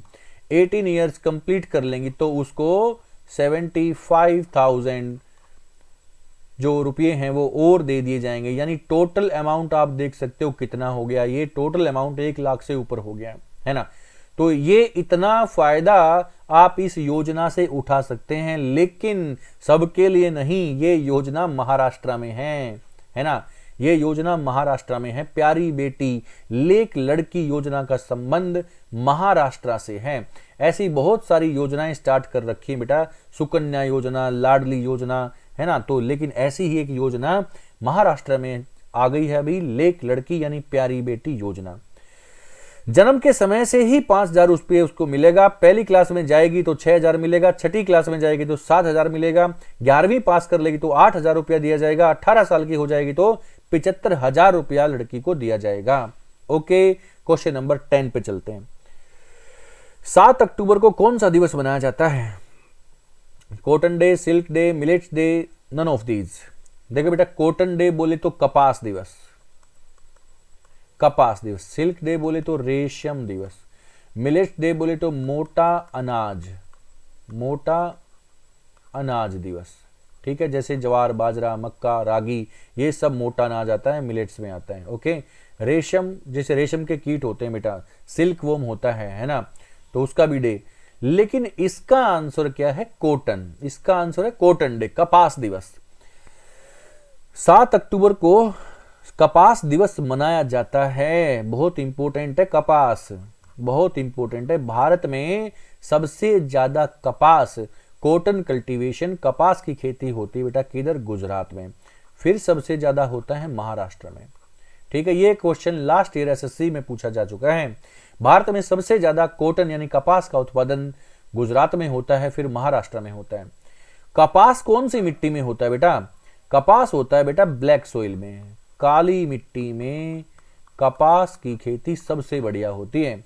18 ईयर्स कंप्लीट कर लेंगी तो उसको 75,000 जो रुपये हैं वो और दे दिए जाएंगे। यानी टोटल अमाउंट आप देख सकते हो कितना हो गया, ये टोटल अमाउंट 1 लाख से ऊपर हो गया, है ना। तो ये इतना फायदा आप इस योजना से उठा सकते हैं, लेकिन सबके लिए नहीं। ये योजना महाराष्ट्र में है ना। ये योजना महाराष्ट्र में है। प्यारी बेटी लेक लड़की योजना का संबंध महाराष्ट्र से है। ऐसी बहुत सारी योजनाएं स्टार्ट कर रखी है बेटा, सुकन्या योजना, लाडली योजना, है ना। तो लेकिन ऐसी ही एक योजना महाराष्ट्र में आ गई है अभी, लेक लड़की यानी प्यारी बेटी योजना। जन्म के समय से ही 5,000 रुपये उसको मिलेगा। पहली क्लास में जाएगी तो 6,000 मिलेगा, छठी क्लास में जाएगी तो 7,000 मिलेगा, 11वीं पास कर लेगी तो 8,000 रुपया दिया जाएगा, 18 साल की हो जाएगी तो 75,000 रुपया लड़की को दिया जाएगा। ओके, क्वेश्चन नंबर 10 पे चलते हैं। 7 अक्टूबर को कौन सा दिवस मनाया जाता है? Cotton day, silk day, millets day, none of these. देखो बेटा, कॉटन डे बोले तो कपास दिवस, सिल्क डे बोले तो रेशम दिवस, मिलेट्स डे बोले तो मोटा अनाज दिवस। ठीक है, जैसे ज्वार, बाजरा, मक्का, रागी, ये सब मोटा अनाज आता है, मिलेट्स में आता है। ओके, रेशम, जैसे रेशम के कीट होते हैं बेटा, सिल्क वोम होता है ना, तो उसका भी डे। लेकिन इसका आंसर क्या है? कॉटन। इसका आंसर है कॉटन डे, कपास दिवस। 7 अक्टूबर को कपास दिवस मनाया जाता है। बहुत इंपॉर्टेंट है कपास, बहुत इंपॉर्टेंट है। भारत में सबसे ज्यादा कपास, कॉटन कल्टीवेशन, कपास की खेती होती है बेटा किधर? गुजरात में। फिर सबसे ज्यादा होता है महाराष्ट्र में। ठीक है, ये क्वेश्चन लास्ट ईयर एसएससी में पूछा जा चुका है। भारत में सबसे ज्यादा कॉटन यानी कपास का उत्पादन गुजरात में होता है, फिर महाराष्ट्र में होता है। कपास कौन सी मिट्टी में होता है बेटा? कपास होता है बेटा ब्लैक सोइल में, काली मिट्टी में कपास की खेती सबसे बढ़िया होती है।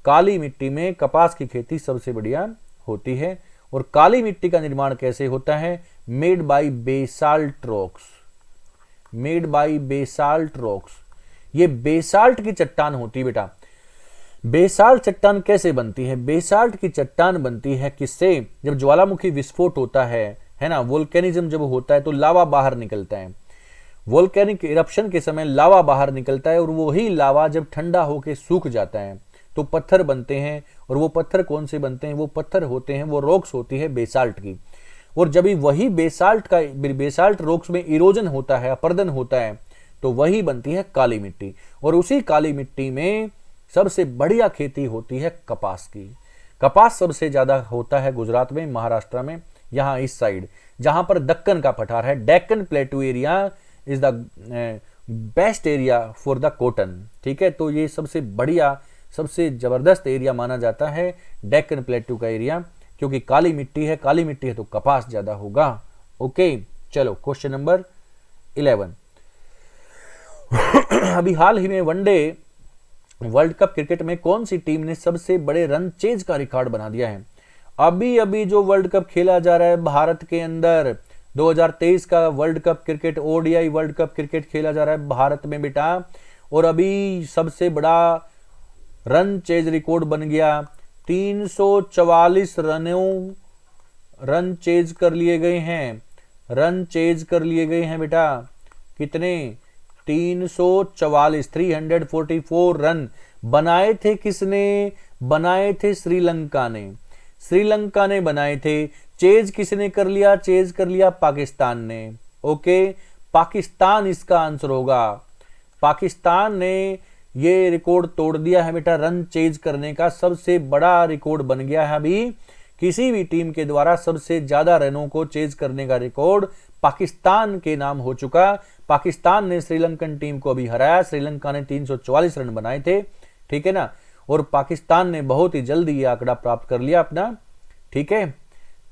काली मिट्टी में कपास की खेती सबसे बढ़िया होती है। और काली मिट्टी का निर्माण कैसे होता है? मेड बाय बेसाल्ट रॉक्स, ये बेसाल्ट की चट्टान होती है बेटा। बेसाल्ट चट्टान कैसे बनती है? बेसाल्ट की चट्टान बनती है किससे? जब ज्वालामुखी विस्फोट होता है ना, वोल्केनिज्म जब होता है तो लावा बाहर निकलता है। वोल्केनिक इरप्शन के समय लावा बाहर निकलता है और वही लावा जब ठंडा होकर सूख जाता है तो पत्थर बनते हैं। और वो पत्थर कौन से बनते हैं? वो पत्थर होते हैं, वो रॉक्स होती है बेसाल्ट की। और जब वही बेसाल्ट रॉक्स में इरोजन होता है, अपर्दन होता है, तो वही बनती है काली मिट्टी। और उसी काली मिट्टी में सबसे बढ़िया खेती होती है कपास की। कपास सबसे ज्यादा होता है गुजरात में, महाराष्ट्र में, यहां इस साइड जहां पर दक्कन का पठार है। Deccan प्लेटू area is the best area for the cotton. ठीक है, तो ये सबसे बढ़िया, सबसे जबरदस्त एरिया माना जाता है डेक्कन प्लेटू का एरिया, क्योंकि काली मिट्टी है तो कपास ज्यादा होगा। ओके, चलो क्वेश्चन नंबर 11। अभी हाल ही में वनडे वर्ल्ड कप क्रिकेट में कौन सी टीम ने सबसे बड़े रन चेज का रिकॉर्ड बना दिया है? अभी जो वर्ल्ड कप खेला जा रहा है भारत के अंदर, 2023 का world cup cricket, ODI world cup cricket खेला जा रहा है भारत में बेटा। और अभी सबसे बड़ा रन चेज रिकॉर्ड बन गया, 344 रन चेज कर लिए गए हैं बेटा। कितने? 344 रन बनाए थे किसने? बनाए थे श्रीलंका ने, श्रीलंका ने बनाए थे। चेज किसने कर लिया? चेज कर लिया पाकिस्तान ने। ओके, पाकिस्तान इसका आंसर होगा। पाकिस्तान ने ये रिकॉर्ड तोड़ दिया है बेटा, रन चेज करने का सबसे बड़ा रिकॉर्ड बन गया है अभी किसी भी टीम के द्वारा सबसे ज्यादा रनों को चेज करने का रिकॉर्ड पाकिस्तान के नाम हो चुका। पाकिस्तान ने श्रीलंकन टीम को अभी हराया। श्रीलंका ने 344 रन बनाए थे, ठीक है ना, और पाकिस्तान ने बहुत ही जल्दी ये आंकड़ा प्राप्त कर लिया अपना। ठीक है,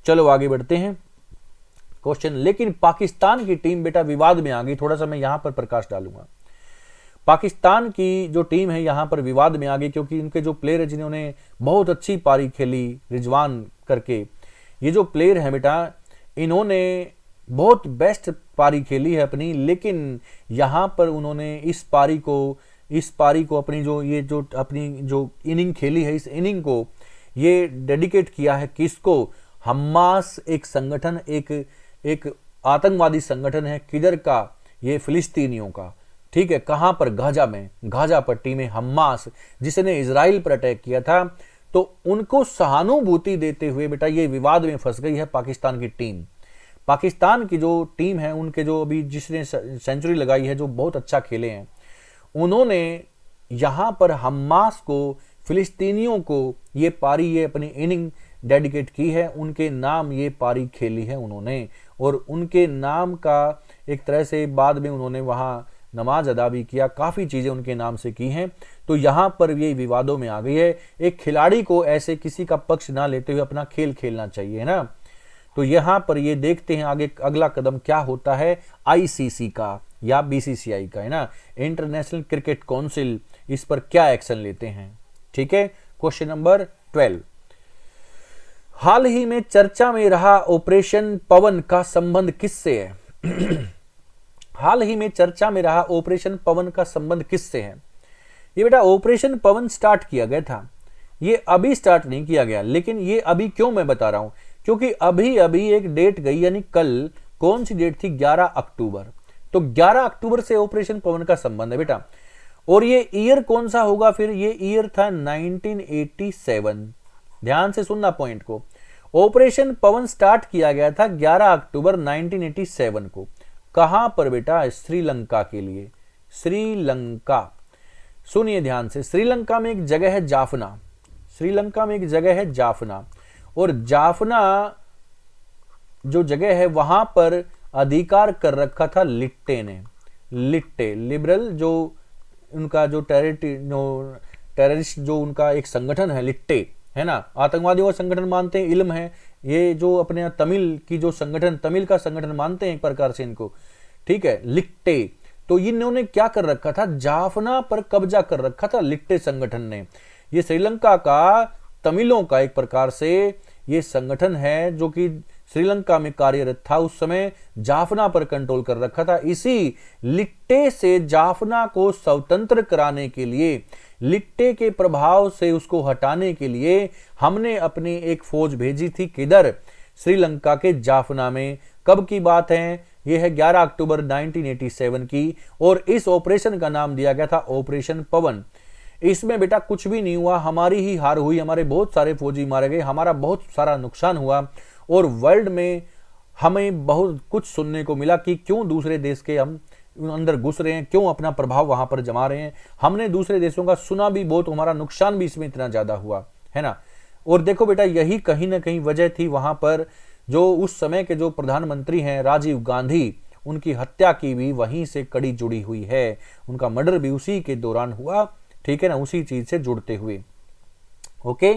चलो आगे बढ़ते हैं क्वेश्चन। लेकिन पाकिस्तान की टीम बेटा विवाद में आ गई, थोड़ा सा मैं यहां पर प्रकाश डालूंगा। पाकिस्तान की जो टीम है यहां पर विवाद में आ गई क्योंकि इनके जो प्लेयर है जिन्होंने बहुत अच्छी पारी खेली रिजवान करके, ये जो प्लेयर है बेटा इन्होंने बहुत बेस्ट पारी खेली है अपनी, लेकिन यहां पर उन्होंने इस पारी को अपनी जो इनिंग खेली है, इस इनिंग को ये डेडिकेट किया है किसको? हमास एक संगठन, एक आतंकवादी संगठन है, किधर का? ये फिलिस्तीनियों का। ठीक है, कहां पर? गाजा में, गाजा पट्टी में हमास, जिसने इजराइल पर अटैक किया था, तो उनको सहानुभूति देते हुए बेटा ये विवाद में फंस गई है पाकिस्तान की टीम। पाकिस्तान की जो टीम है उनके जो अभी जिसने सेंचुरी लगाई है, जो बहुत अच्छा खेले हैं, उन्होंने यहां पर हमास को, फिलिस्तीनियों को ये पारी, ये अपनी इनिंग डेडिकेट की है, उनके नाम ये पारी खेली है उन्होंने, और उनके नाम का एक तरह से बाद में उन्होंने वहां नमाज अदा भी किया, काफी चीजें उनके नाम से की हैं। तो यहां पर ये विवादों में आ गई है। एक खिलाड़ी को ऐसे किसी का पक्ष ना लेते हुए अपना खेल खेलना चाहिए, है ना। तो यहां पर ये देखते हैं आगे अगला कदम क्या होता है आईसीसी का या बीसीसीआई का, है ना, इंटरनेशनल क्रिकेट काउंसिल, इस पर क्या एक्शन लेते हैं। ठीक है, क्वेश्चन नंबर 12, हाल ही में चर्चा में रहा ऑपरेशन पवन का संबंध किससे है? हाल ही में चर्चा में रहा ऑपरेशन पवन का संबंध किससे है? ये बेटा ऑपरेशन पवन स्टार्ट किया गया था, ये अभी स्टार्ट नहीं किया गया, लेकिन ये अभी क्यों मैं बता रहा हूं, क्योंकि अभी अभी एक डेट गई, यानी कल, कौन सी डेट थी? 11 अक्टूबर। तो 11 अक्टूबर से ऑपरेशन पवन का संबंध है बेटा। और ये ईयर कौन सा होगा फिर? ये ईयर था 1987। ध्यान से सुनना पॉइंट को। ऑपरेशन पवन स्टार्ट किया गया था 11 अक्टूबर 1987 को। कहां पर बेटा? श्रीलंका के लिए। श्रीलंका, सुनिए ध्यान से, श्रीलंका में एक जगह है जाफना, श्रीलंका में एक जगह है जाफना, और जाफना जो जगह है वहां पर अधिकार कर रखा था लिट्टे ने। लिट्टे लिबरल जो उनका जो टेररिस्ट जो उनका एक संगठन है लिट्टे, है ना, आतंकवादियों का संगठन मानते हैं, इल्म है, ये जो अपने तमिल की जो संगठन, तमिल का संगठन मानते हैं एक प्रकार से इनको, ठीक है, लिट्टे। तो इन्होंने क्या कर रखा था? जाफना पर कब्जा कर रखा था लिट्टे संगठन ने। ये श्रीलंका का तमिलों का एक प्रकार से ये संगठन है जो कि श्रीलंका में कार्यरत था, उस समय जाफना पर कंट्रोल कर रखा था। इसी लिट्टे से जाफना को स्वतंत्र कराने के लिए, लिट्टे के प्रभाव से उसको हटाने के लिए हमने अपनी एक फौज भेजी थी, किधर? श्रीलंका के जाफना में। कब की बात है? यह है 11 अक्टूबर 1987 की, और इस ऑपरेशन का नाम दिया गया था ऑपरेशन पवन। इसमें बेटा कुछ भी नहीं हुआ, हमारी ही हार हुई, हमारे बहुत सारे फौजी मारे गए, हमारा बहुत सारा नुकसान हुआ, और वर्ल्ड में हमें बहुत कुछ सुनने को मिला कि क्यों दूसरे देश के हम अंदर घुस रहे हैं, क्यों अपना प्रभाव वहां पर जमा रहे हैं। हमने दूसरे देशों का सुना भी बहुत, हमारा नुकसान भी इसमें इतना ज्यादा हुआ, है ना। और देखो बेटा, यही कहीं ना कहीं वजह थी वहां पर जो उस समय के जो प्रधानमंत्री हैं राजीव गांधी, उनकी हत्या की भी वहीं से कड़ी जुड़ी हुई है, उनका मर्डर भी उसी के दौरान हुआ, ठीक है ना, उसी चीज से जुड़ते हुए। ओके,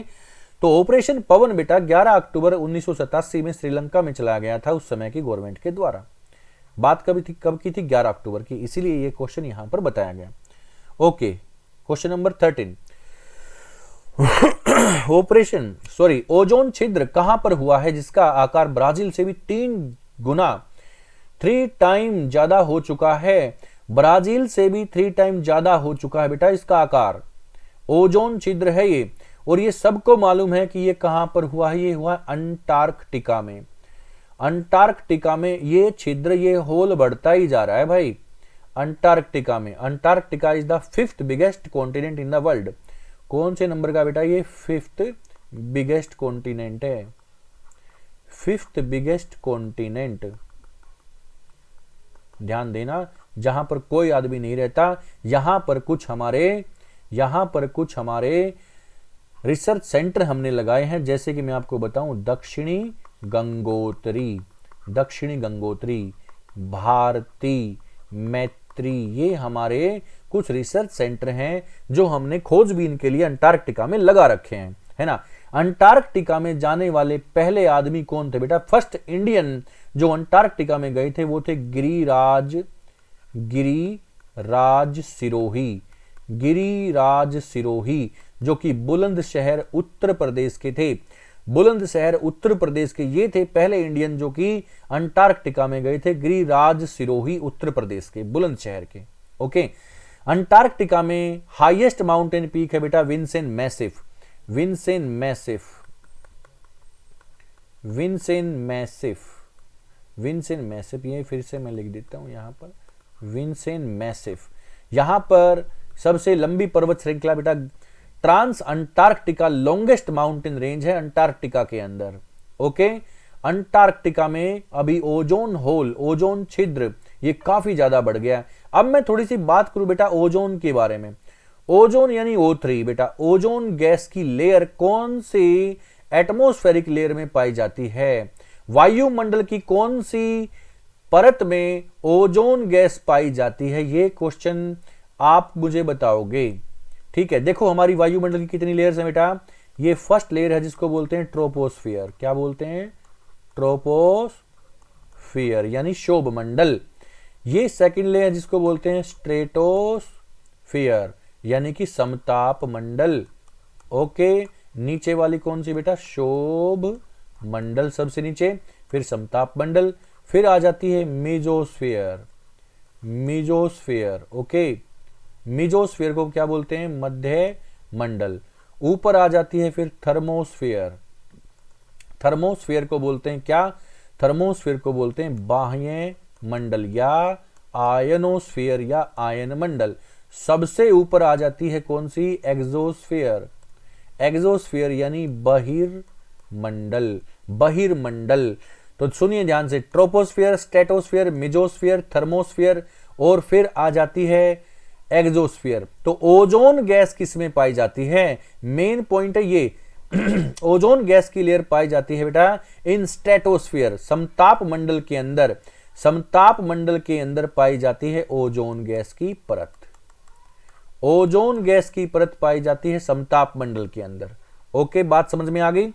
तो ऑपरेशन पवन बेटा 11 अक्टूबर 1987 में श्रीलंका में चलाया गया था उस समय की गवर्नमेंट के द्वारा। बात कब की थी? 11 अक्टूबर की, इसीलिए ये क्वेश्चन यहां पर बताया गया। ओके, क्वेश्चन नंबर 13, ओजोन छिद्र कहां पर हुआ है जिसका आकार ब्राजील से भी 3 टाइम ज्यादा हो चुका है? ब्राजील से भी 3 टाइम ज्यादा हो चुका है बेटा इसका आकार। ओजोन छिद्र है ये, और ये सबको मालूम है कि ये कहां पर हुआ है? ये हुआ अंटार्कटिका में। अंटार्कटिका में ये छिद्र, ये होल बढ़ता ही जा रहा है भाई अंटार्कटिका में। Antarctica is the 5th biggest continent in the world. कौन से नंबर का बेटा? ये 5th बिगेस्ट कॉन्टिनेंट है, 5th बिगेस्ट कॉन्टिनेंट। ध्यान देना, जहां पर कोई आदमी नहीं रहता, यहां पर कुछ हमारे रिसर्च सेंटर हमने लगाए हैं, जैसे कि मैं आपको बताऊं, दक्षिणी गंगोत्री, भारती, मैत्री, ये हमारे कुछ रिसर्च सेंटर हैं जो हमने खोजबीन के लिए अंटार्कटिका में लगा रखे हैं, है ना। अंटार्कटिका में जाने वाले पहले आदमी कौन थे बेटा? फर्स्ट इंडियन जो अंटार्कटिका में गए थे वो थे गिरिराज सिरोही, जो कि बुलंदशहर उत्तर प्रदेश के थे। बुलंदशहर उत्तर प्रदेश के ये थे पहले इंडियन जो कि अंटार्कटिका में गए थे, गिरिराज सिरोही, उत्तर प्रदेश के बुलंदशहर के। ओके, अंटार्कटिका में हाईएस्ट माउंटेन पीक है बेटा विंसेन मैसिफ, ये फिर से मैं लिख देता हूं यहां पर, विंसेन मैसिफ। यहां पर सबसे लंबी पर्वत श्रृंखला बेटा trans Antarctica longest mountain range है अंटार्कटिका के अंदर। ओके, अंटार्कटिका में अभी ओजोन छिद्र ये काफी ज्यादा बढ़ गया है। अब मैं थोड़ी सी बात करूं बेटा ओजोन के बारे में। ओजोन यानी O3 बेटा, ओजोन गैस की लेयर कौन सी एटमॉस्फेरिक लेयर में पाई जाती है? वायुमंडल की कौन सी परत में ओजोन गैस पाई जाती है? ये क्वेश्चन आप मुझे बताओगे, ठीक है। देखो हमारी वायुमंडल की कितनी लेयर्स हैं बेटा? ये फर्स्ट लेयर है जिसको बोलते हैं ट्रोपोस्फियर। क्या बोलते हैं? ट्रोपोस्फियर यानी शोभ मंडल। ये सेकंड लेयर जिसको बोलते हैं स्ट्रेटोस्फियर यानी कि समताप मंडल। ओके, नीचे वाली कौन सी बेटा? शोभ मंडल सबसे नीचे, फिर समताप मंडल, फिर आ जाती है मीजोस्फियर। ओके, मीजोस्फियर को क्या बोलते हैं? मध्य मंडल। ऊपर आ जाती है फिर थर्मोस्फियर को बोलते हैं क्या? थर्मोस्फियर को बोलते हैं बाह्य मंडल या आयनोस्फियर या आयन मंडल। सबसे ऊपर आ जाती है कौन सी? एग्जोस्फियर यानी बहिर्मंडल। तो सुनिए ध्यान से, ट्रोपोस्फियर, स्ट्रेटोस्फियर, मिजोस्फियर, थर्मोस्फियर और फिर आ जाती है एग्जोस्फियर। तो ओजोन गैस किस में पाई जाती है? मेन पॉइंट है ये ओजोन गैस की लेयर पाई जाती है बेटा इन स्ट्रेटोस्फियर, समताप मंडल के अंदर। समताप मंडल के अंदर पाई जाती है ओजोन गैस की परत। ओजोन गैस की परत पाई जाती है समताप मंडल के अंदर। ओके, बात समझ में आ गई?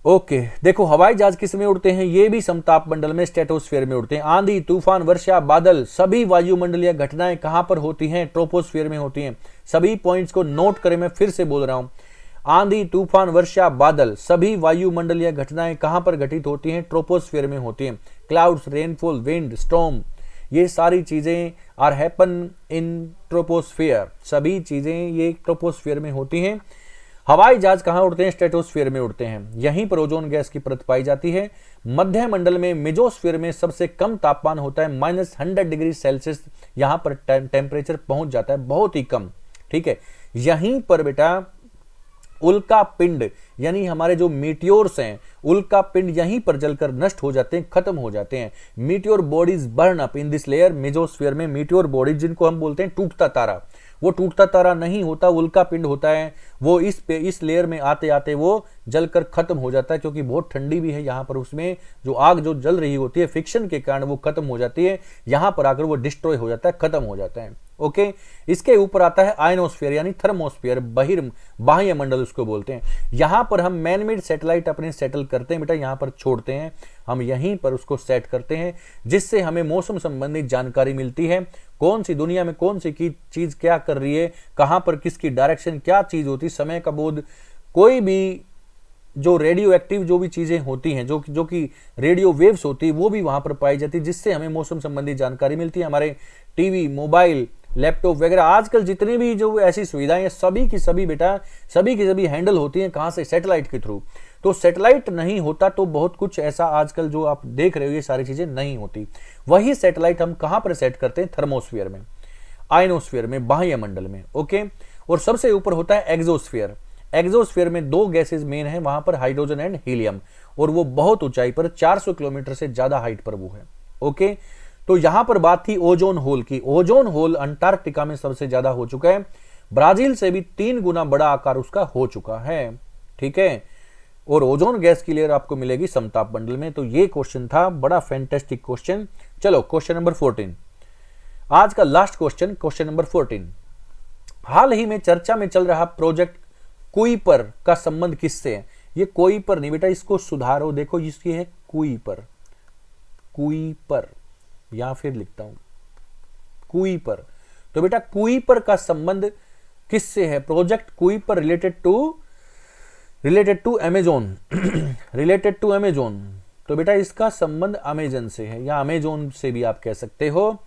ओके, देखो हवाई जहाज किस में उड़ते हैं? ये भी समताप मंडल में स्ट्रेटोस्फीयर में उड़ते हैं। आंधी, तूफान, वर्षा, बादल सभी वायुमंडलीय घटनाएं कहां पर होती हैं? ट्रोपोस्फीयर में होती हैं। सभी पॉइंट्स को नोट करें, मैं फिर से बोल रहा हूं। आंधी, तूफान, वर्षा, बादल सभी वायुमंडलीय घटनाएं कहां पर घटित होती हैं? ट्रोपोस्फीयर में होती हैं। क्लाउड्स, रेनफॉल, विंड, स्टॉर्म, ये सारी चीजें आर हैपन इन ट्रोपोस्फीयर। सभी चीजें ये ट्रोपोस्फीयर में होती हैं। हवाई जहाज कहां उड़ते हैं? स्ट्रेटोस्फीयर में उड़ते हैं। यहीं पर ओजोन गैस की परत पाई जाती है। मध्य मंडल में मेजोस्फीयर में सबसे कम तापमान होता है, -100 डिग्री सेल्सियस यहां पर टेम्परेचर पहुंच जाता है, बहुत ही कम। ठीक है, यहीं पर बेटा उल्का पिंड यानी हमारे जो मीटियोर्स हैं, उल्का पिंड यहीं पर जलकर नष्ट हो जाते हैं, खत्म हो जाते हैं। Meteor bodies burn up in this layer. Mesosphere में मीटियोर बॉडीज जिनको हम बोलते हैं टूटता तारा, वो टूटता तारा नहीं होता, उल्का पिंड होता है। वो इस लेयर में आते आते वो जलकर खत्म हो जाता है, क्योंकि बहुत ठंडी भी है यहाँ पर। उसमें जो आग जो जल रही होती है फ्रिक्शन के कारण वो खत्म हो जाती है, यहाँ पर आकर वो डिस्ट्रॉय हो जाता है, खत्म हो जाता है। ओके, इसके ऊपर आता है आयनोस्फीयर यानी थर्मोस्फीयर, बाह्य मंडल उसको बोलते हैं। यहां पर हम मैनमेड सैटेलाइट अपने सेटल करते हैं बेटा, यहां पर छोड़ते हैं, हम यहीं पर उसको सेट करते हैं, जिससे हमें मौसम संबंधी जानकारी मिलती है। कौन सी दुनिया में कौन सी चीज क्या कर रही है, कहां पर किसकी डायरेक्शन क्या चीज होती है, समय का बोध, कोई भी जो रेडियो एक्टिव जो भी चीजें होती हैं, जो कि रेडियो वेव्स होती है, वो भी वहां पर पाई जाती है, जिससे हमें मौसम संबंधी जानकारी मिलती है। हमारे टीवी, मोबाइल, लैपटॉप वगैरह आजकल जितनी भी जो ऐसी सुविधाएं हैं, सभी की सभी बेटा सभी की सभी हैंडल होती हैं कहां से? सैटेलाइट के थ्रू। तो सैटेलाइट नहीं होता तो बहुत कुछ ऐसा आजकल जो आप देख रहे हो ये सारी चीजें नहीं होती। वही सैटेलाइट हम कहां पर सेट करते हैं? थर्मोस्फीयर में, आयनोस्फीयर में, बाह्य मंडल में। ओके, और सबसे ऊपर होता है एक्सोस्फीयर। एक्सोस्फीयर में दो गैसेस मेन है, वहां पर हाइड्रोजन एंड हीलियम, और वो बहुत ऊंचाई पर 400 किलोमीटर से ज्यादा हाइट पर वो है। ओके, तो यहां पर बात थी ओजोन होल की। ओजोन होल अंटार्कटिका में सबसे ज्यादा हो चुका है, ब्राजील से भी 3 गुना बड़ा आकार उसका हो चुका है। ठीक है, और ओजोन गैस की लेयर आपको मिलेगी समताप मंडल में। तो ये क्वेश्चन था, बड़ा फैंटास्टिक क्वेश्चन। चलो क्वेश्चन नंबर 14, आज का लास्ट क्वेश्चन, क्वेश्चन नंबर 14। हाल ही में चर्चा में चल रहा प्रोजेक्ट कुइपर का संबंध किससे है? ये कुइपर नहीं बेटा, इसको सुधारो, देखो इसकी है कुइपर, कुइपर, या फिर लिखता हूं कुइपर। तो बेटा कुइपर का संबंध किससे है? Project Kuiper related to Amazon related to Amazon. तो बेटा इसका संबंध अमेजन से है, या अमेजोन से भी आप कह सकते हो।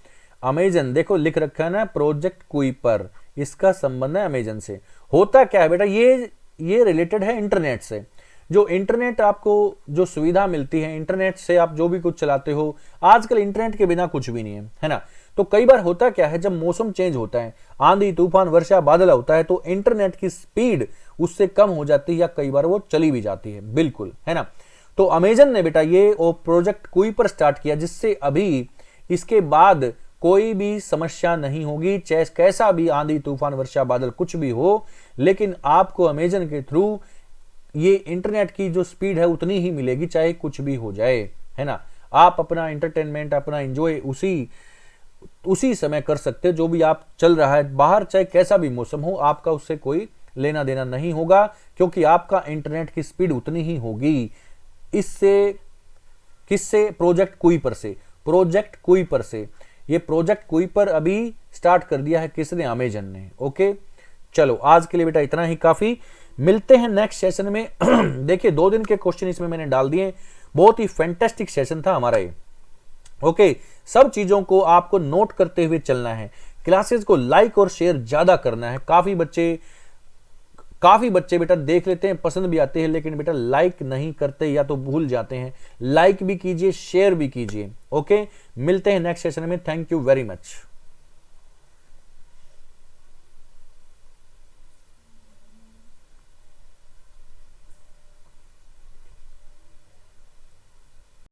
अमेजन देखो लिख रखा है ना, प्रोजेक्ट कुइपर, इसका संबंध है अमेजन से। होता क्या है बेटा, ये रिलेटेड है इंटरनेट से। जो इंटरनेट आपको जो सुविधा मिलती है, इंटरनेट से आप जो भी कुछ चलाते हो, आजकल इंटरनेट के बिना कुछ भी नहीं है ना। तो कई बार होता क्या है, जब मौसम चेंज होता है, आंधी तूफान वर्षा बादल होता है, तो इंटरनेट की स्पीड उससे कम हो जाती है, या कई बार वो चली भी जाती है, बिल्कुल, है ना। तो अमेजन ने बेटा ये प्रोजेक्ट कुइपर स्टार्ट किया, जिससे अभी इसके बाद कोई भी समस्या नहीं होगी, चाहे कैसा भी आंधी तूफान वर्षा बादल कुछ भी हो, लेकिन आपको अमेजन के थ्रू ये इंटरनेट की जो स्पीड है उतनी ही मिलेगी, चाहे कुछ भी हो जाए, है ना। आप अपना एंटरटेनमेंट, अपना एंजॉय उसी समय कर सकते हो, जो भी आप चल रहा है बाहर, चाहे कैसा भी मौसम हो, आपका उससे कोई लेना देना नहीं होगा, क्योंकि आपका इंटरनेट की स्पीड उतनी ही होगी। इससे किससे? प्रोजेक्ट कुइपर से, प्रोजेक्ट कुइपर से। ये प्रोजेक्ट कुइपर अभी स्टार्ट कर दिया है, किसने? अमेजन ने। ओके, चलो आज के लिए बेटा इतना ही काफी, मिलते हैं नेक्स्ट सेशन में। देखिए 2 दिन के क्वेश्चन इसमें मैंने डाल दिए, बहुत ही फैंटास्टिक सेशन था हमारा ये। ओके, सब चीजों को आपको नोट करते हुए चलना है, क्लासेस को लाइक और शेयर ज्यादा करना है। काफी बच्चे बेटा देख लेते हैं, पसंद भी आते हैं, लेकिन बेटा लाइक नहीं करते या तो भूल जाते हैं। लाइक भी कीजिए, शेयर भी कीजिए। ओके, मिलते हैं नेक्स्ट सेशन में। Thank you very much.